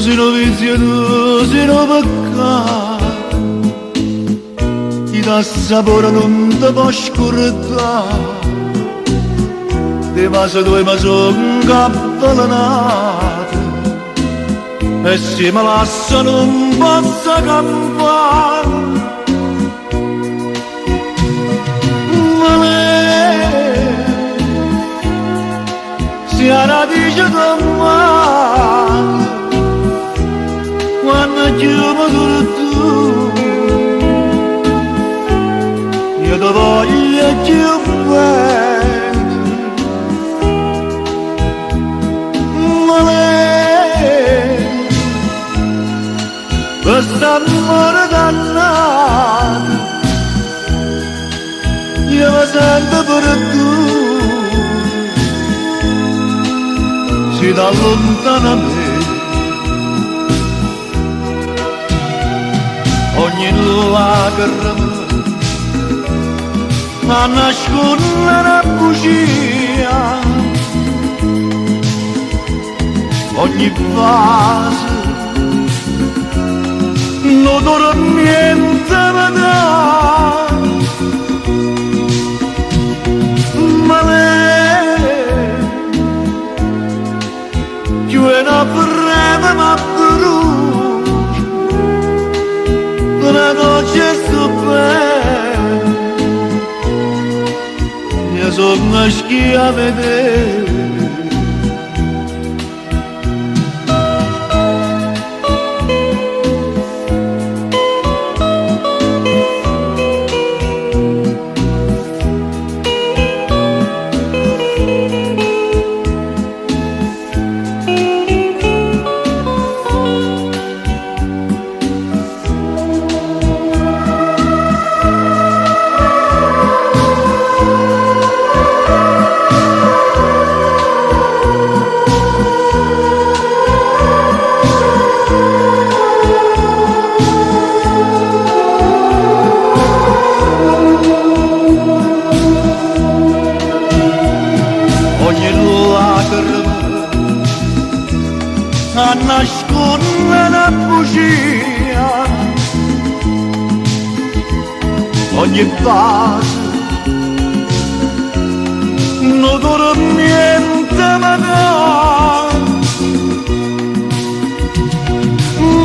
sino vizio, tu sino peccato, ti dà sapore non ti può scordare, ti passa due ma sono incavallanato, e se mi lascia non posso campare. Si a radice d'amore quando chiamo tu io ti voglio più bene ma lei questo amore dannato io mi sento per tu si da lontana a me ogni lacrima a nascondere una bugia ogni vaso non dura niente ma dà ma lei più è una breve ma brucia una noce stupenda io sono schia a vedere a nascondere una bugia ogni passo non dura niente ma dà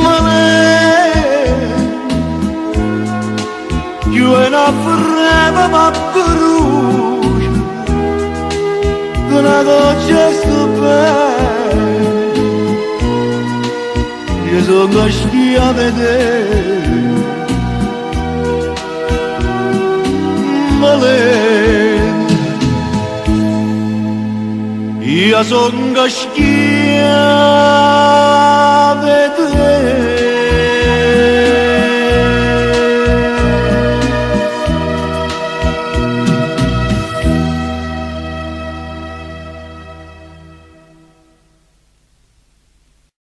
ma lei più è una breve ma brucia una noce stupenda io sono schia a vedere ma lei io sono schia